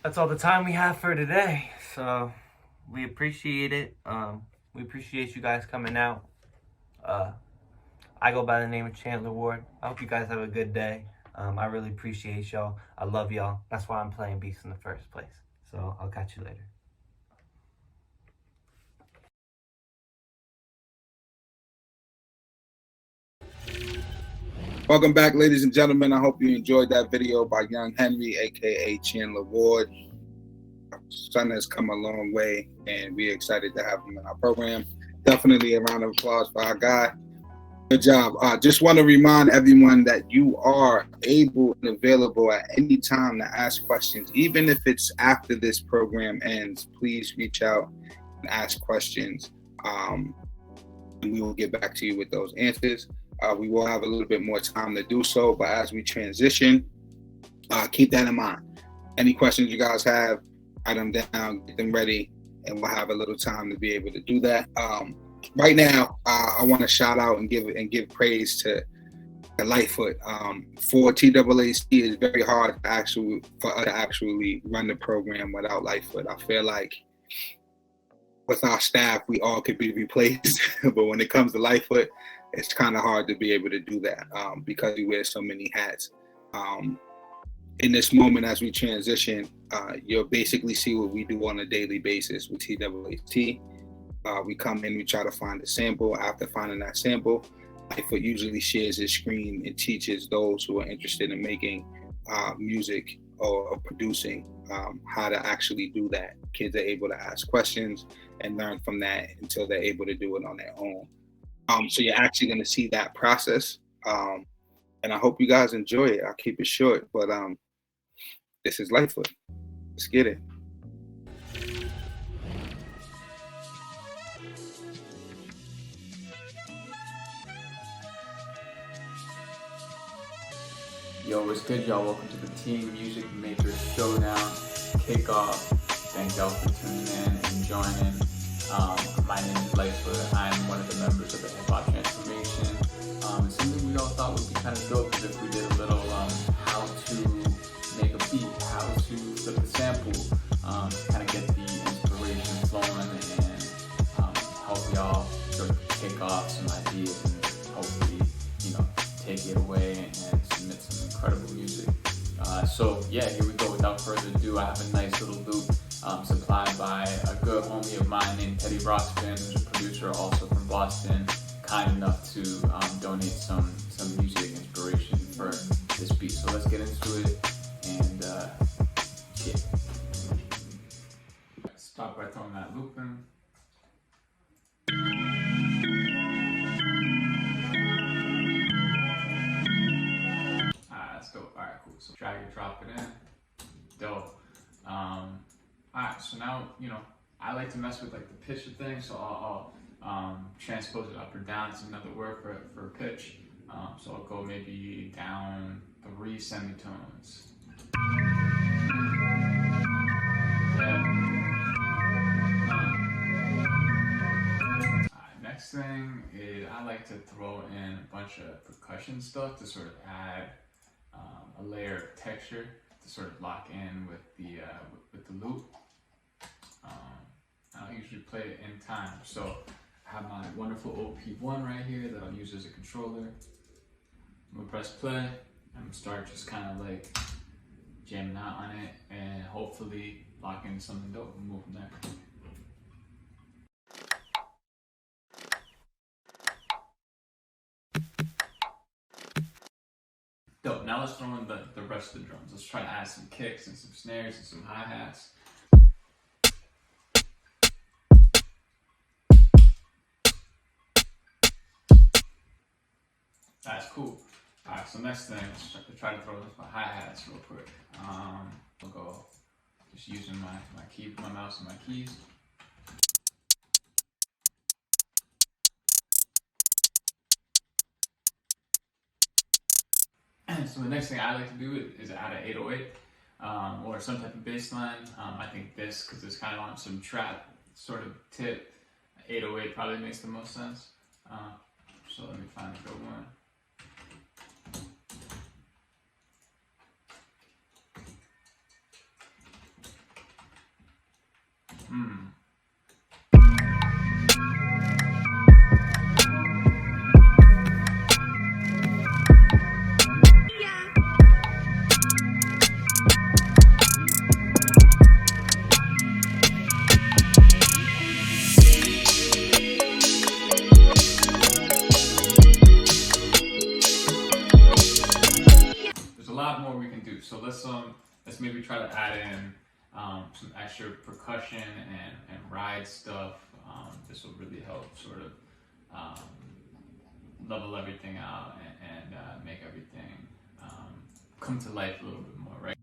That's all the time we have for today. So we appreciate it. We appreciate you guys coming out. I go by the name of Chandler Ward. I hope you guys have a good day. I really appreciate y'all. I love y'all. That's why I'm playing Beats in the first place. So I'll catch you later. Welcome back, ladies and gentlemen. I hope you enjoyed that video by Young Henry, aka Chandler Ward. Our son has come a long way, and we're excited to have him in our program. Definitely a round of applause for our guy. Good job. Just want to remind everyone that you are able and available at any time to ask questions, even if it's after this program ends. Please reach out and ask questions, and we will get back to you with those answers. We will have a little bit more time to do so, but as we transition, keep that in mind. Any questions you guys have, write them down, get them ready, and we'll have a little time to be able to do that. Right now, I want to shout out and give praise to Lightfoot. For THHT, it's very hard for us to actually run the program without Lightfoot. I feel like with our staff, we all could be replaced. But when it comes to Lightfoot, it's kind of hard to be able to do that because we wear so many hats. In this moment, as we transition, you'll basically see what we do on a daily basis with THHT. We come in, we try to find a sample. After finding that sample, Lightfoot usually shares his screen and teaches those who are interested in making music or producing how to actually do that. Kids are able to ask questions and learn from that until they're able to do it on their own. So you're actually going to see that process. And I hope you guys enjoy it. I'll keep it short, but this is Lightfoot. Let's get it. Yo, what's good, y'all? Welcome to the Teen Music Makers Showdown Kickoff. Thank y'all for tuning in and joining. My name is Lightfoot. I'm one of the members of the Hip Hop Transformation. It's something we all thought would be kind of dope if we did a little how to make a beat, how to flip a sample, kind of get the inspiration flowing and help y'all sort of kick off some ideas and hopefully, take it away and submit some incredible music. So yeah, here we go. Without further ado, I have a nice little loop supplied by a good homie of mine named Teddy Roxton, who's a producer also from Boston, kind enough to donate some music inspiration for this beat. So let's get into it and yeah. Start by throwing that loop in. Let's go. Alright, cool. So drag and drop it in. Dope. Alright, so now, I like to mess with like the pitch of things, so I'll transpose it up or down. It's another word for pitch. So I'll go maybe down 3 semitones. Yeah. Next thing is I like to throw in a bunch of percussion stuff to sort of add a layer of texture to sort of lock in with the loop. I'll usually play it in time. So I have my wonderful OP1 right here that I'll use as a controller. I'm gonna press play. I'm gonna start just kind of like jamming out on it and hopefully lock in something dope and move from there. Dope, now let's throw in the rest of the drums. Let's try to add some kicks and some snares and some hi-hats. That's cool. Alright, so next thing, let's try to throw in my hi-hats real quick. I'll go just using my mouse and my keys. So the next thing I like to do is add an 808 or some type of bass line. I think this, because it's kind of on some trap sort of tip, 808 probably makes the most sense. So let me find a good one. So let's maybe try to add in some extra percussion and ride stuff. This will really help sort of level everything out and make everything come to life a little bit more, right?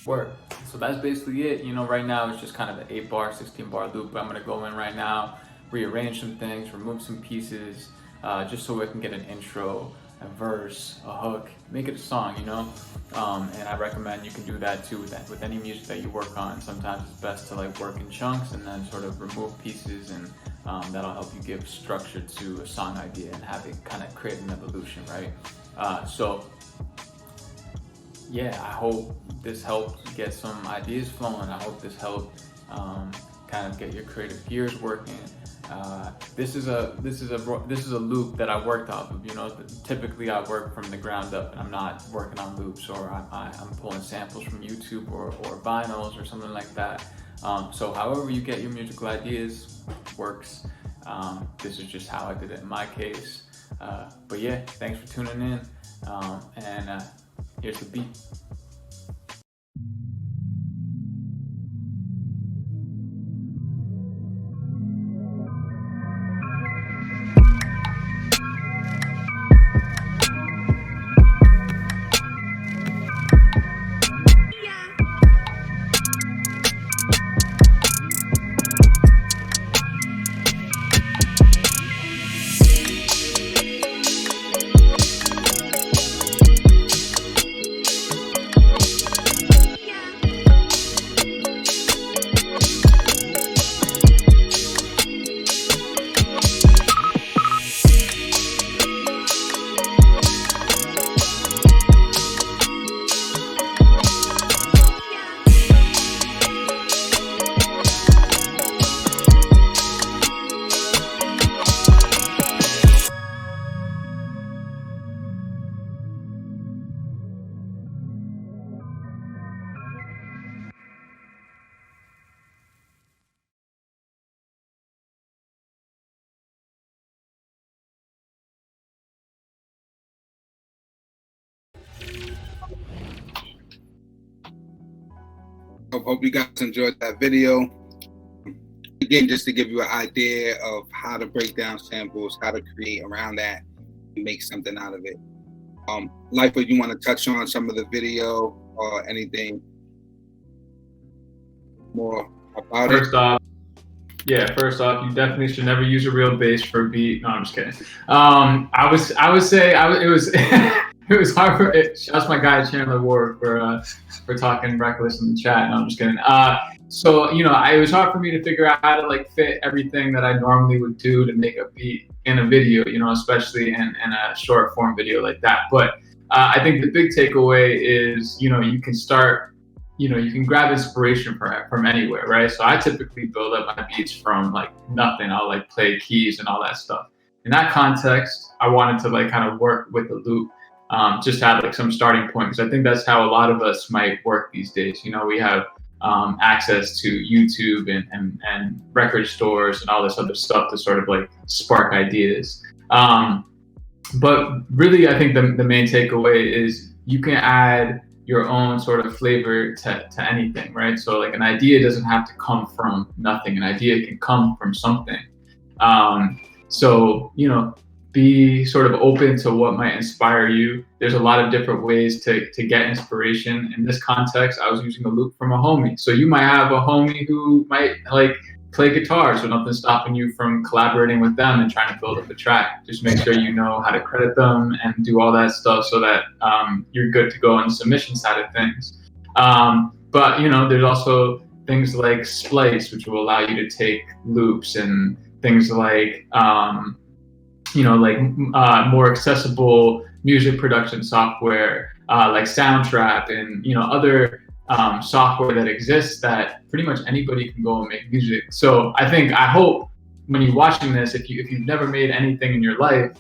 Work. So that's basically it. Right now it's just kind of an 8-bar, 16-bar loop. I'm gonna go in right now, rearrange some things, remove some pieces, just so we can get an intro a verse, a hook, make it a song, you know? And I recommend you can do that too with any music that you work on. Sometimes it's best to like work in chunks and then sort of remove pieces, and that'll help you give structure to a song idea and have it kind of create an evolution, right? So yeah, I hope this helped get some ideas flowing. I hope this helped kind of get your creative gears working. This is a loop that I worked off of. You know, typically I work from the ground up, and I'm not working on loops, or I'm pulling samples from YouTube or vinyls or something like that. So however you get your musical ideas works. This is just how I did it in my case. But yeah, thanks for tuning in. And here's the beat. Hope you guys enjoyed that video. Again, just to give you an idea of how to break down samples, how to create around that, and make something out of it. Lightfoot, you want to touch on some of the video or anything more about it? First off, you definitely should never use a real bass for a beat. No, I'm just kidding. I would say it was it was hard for it. Shouts my guy Chandler Ward for talking reckless in the chat. No, I'm just kidding. So you know, it was hard for me to figure out how to like fit everything that I normally would do to make a beat in a video. You know, especially in a short form video like that. But I think the big takeaway is, you know, you can start. You know, you can grab inspiration from anywhere, right? So I typically build up my beats from like nothing. I'll like play keys and all that stuff. In that context, I wanted to like kind of work with the loop, just have like some starting point, because I think that's how a lot of us might work these days. You know, we have access to YouTube and record stores and all this other stuff to sort of like spark ideas. But really, I think the main takeaway is you can add your own sort of flavor to anything, right? So like an idea doesn't have to come from nothing. An idea can come from something. So, you know, be sort of open to what might inspire you. There's a lot of different ways to get inspiration. In this context, I was using a loop from a homie. So you might have a homie who might like play guitar, so nothing's stopping you from collaborating with them and trying to build up a track. Just make sure you know how to credit them and do all that stuff so that you're good to go on the submission side of things. But you know, there's also things like Splice, which will allow you to take loops, and things like you know, like more accessible music production software like Soundtrap, and you know, other software that exists that pretty much anybody can go and make music. So I hope when you're watching this, if you've never made anything in your life,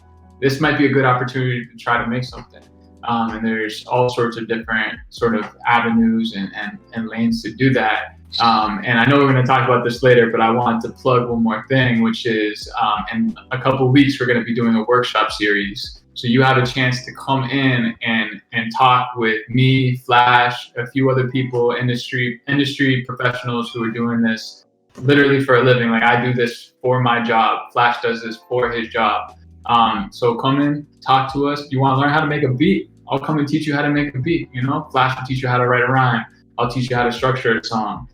this might be a good opportunity to try to make something. And there's all sorts of different sort of avenues and lanes to do that. And I know we're going to talk about this later, but I want to plug one more thing, which is in a couple of weeks, we're going to be doing a workshop series. So you have a chance to come in and talk with me, Flash, a few other people, industry professionals who are doing this literally for a living. Like I do this for my job. Flash does this for his job. So come in, talk to us. If you want to learn how to make a beat, I'll come and teach you how to make a beat. You know, Flash will teach you how to write a rhyme. I'll teach you how to structure a song.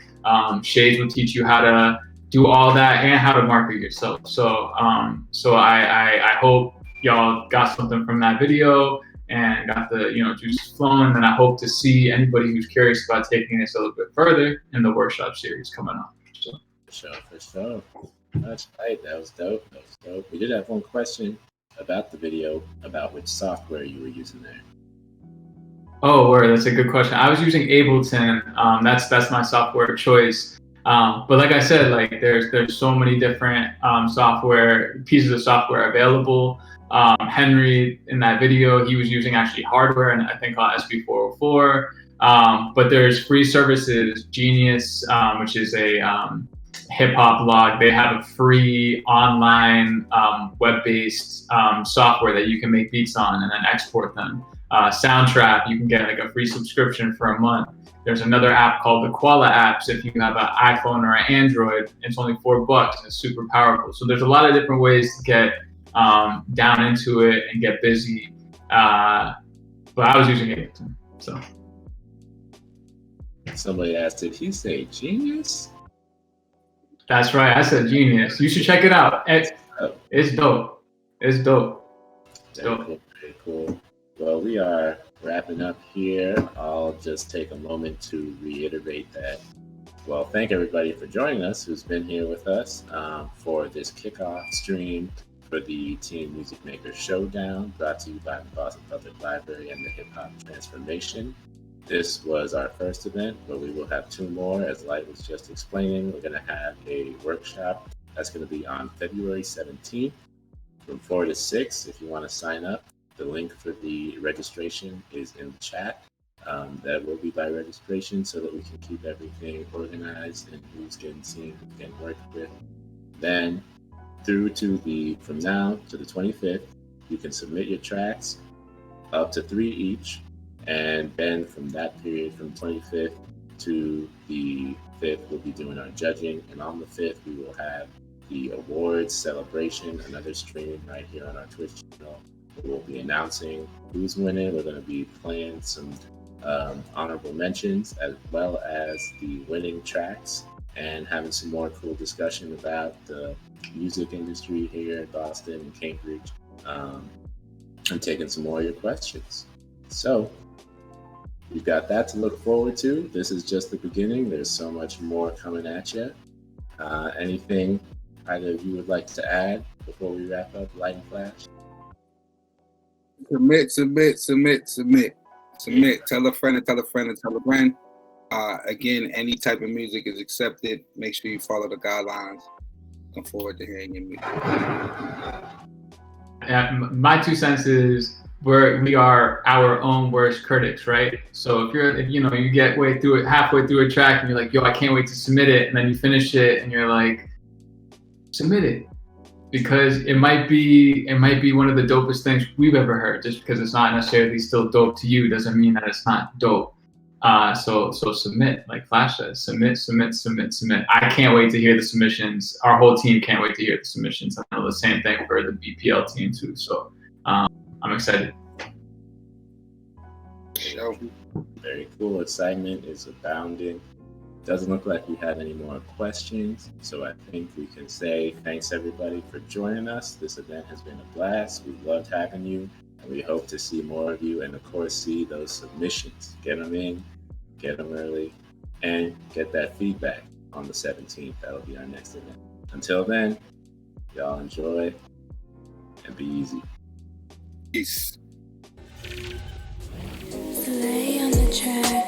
Shades will teach you how to do all that and how to market yourself. So I hope y'all got something from that video and got the juices flowing. And I hope to see anybody who's curious about taking this a little bit further in the workshop series coming up. So. For sure. That's right. That was dope. We did have one question about the video, about which software you were using there. Oh, word. That's a good question. I was using Ableton. That's my software choice. But like I said, like there's so many different pieces of software available. Henry in that video, he was using actually hardware and I think called SB404. But there's free services, Genius, which is a hip hop blog. They have a free online web-based software that you can make beats on and then export them. Soundtrap, you can get like a free subscription for a month. There's another app called the Koala apps. If you have an iPhone or an Android, it's only $4 and it's super powerful. So there's a lot of different ways to get down into it and get busy. But I was using Ableton. So somebody asked, did he say Genius? That's right. I said Genius. You should check it out. It's dope. It's dope. Very cool. Well, we are wrapping up here. I'll just take a moment to reiterate that. Well, thank everybody for joining us who's been here with us for this kickoff stream for the Teen Music Maker Showdown, brought to you by the Boston Public Library and the Hip Hop Transformation. This was our first event, but we will have 2 more. As Light was just explaining, we're going to have a workshop that's going to be on February 17th from 4 to 6. If you want to sign up, the link for the registration is in the chat. That will be by registration so that we can keep everything organized and who's getting seen, who's getting worked with. Then from now to the 25th, you can submit your tracks, up to 3 each. And then from that period, from 25th to the 5th, we'll be doing our judging. And on the 5th, we will have the awards celebration, another stream right here on our Twitch channel. We'll be announcing who's winning. We're going to be playing some honorable mentions as well as the winning tracks and having some more cool discussion about the music industry here in Boston and Cambridge, and taking some more of your questions. So we've got that to look forward to. This is just the beginning. There's so much more coming at you. Anything either of you would like to add before we wrap up, Light and Flash? Submit. Tell a friend and tell a friend and tell a friend. Again, any type of music is accepted. Make sure you follow the guidelines. Looking forward to hearing your music. My 2 cents is we are our own worst critics, right? So if you get halfway through a track and you're like, yo, I can't wait to submit it, and then you finish it and you're like, submit it. Because it might be one of the dopest things we've ever heard. Just because it's not necessarily still dope to you doesn't mean that it's not dope. So submit, like Flash says, submit. I can't wait to hear the submissions. Our whole team can't wait to hear the submissions. I know the same thing for the BPL team too. So I'm excited. Very cool. Excitement is abounding. Doesn't look like we have any more questions, so I think we can say thanks everybody for joining us. This event has been a blast. We loved having you, and we hope to see more of you, and of course see those submissions. Get them in, get them early, and get that feedback on the 17th. That'll be our next event. Until then, y'all enjoy and be easy. Peace. Lay on the track.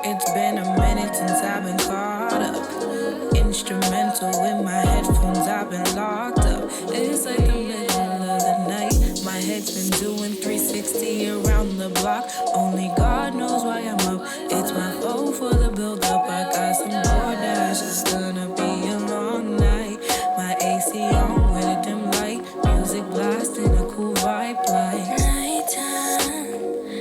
It's been a minute since I've been caught up. Instrumental in my headphones, I've been locked up. It's like the middle of the night. My head's been doing 360 around the block. Only God knows why I'm up. It's my fault for the build up. I got some DoorDash. It's gonna be a long night. My AC on with a dim light. Music blasting, a cool vibe like Nighttime,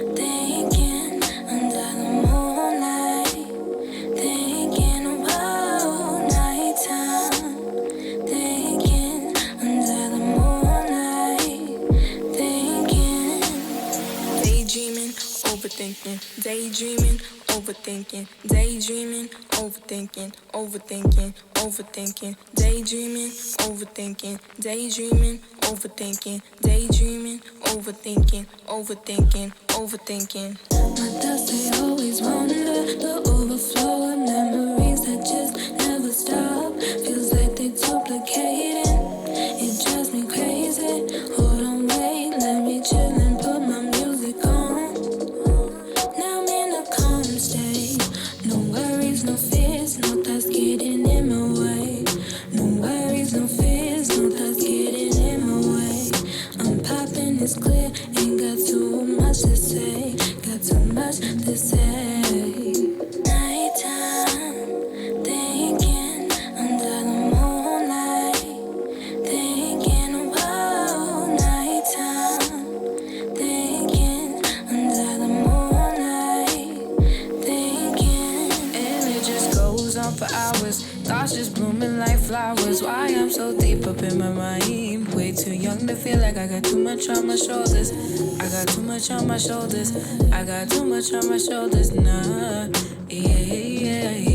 overthinking, daydreaming, overthinking, daydreaming, overthinking, overthinking, overthinking, daydreaming, overthinking, daydreaming, overthinking, daydreaming, overthinking, overthinking, overthinking. My thoughts, they always wander, the overflow of memories that just never stop. Feels like they duplicating, it drives me crazy. Hold on, wait, let me chill and put my music on. Now I'm in a calm state. No worries, no fears, no thoughts getting in my way. No worries, no fears, no thoughts getting in my way. I'm popping, it's clear, ain't got too much to say. Got too much to say. Nighttime, thinking under the moonlight. Thinking, wow, nighttime. Thinking under the moonlight. Thinking. And it just goes on for hours. Thoughts just blooming like flowers. Why I'm so deep up in my mind. Way too young to feel like I got too much on my shoulders. I got too much on my shoulders. I got too much on my shoulders. Nah, yeah, yeah, yeah.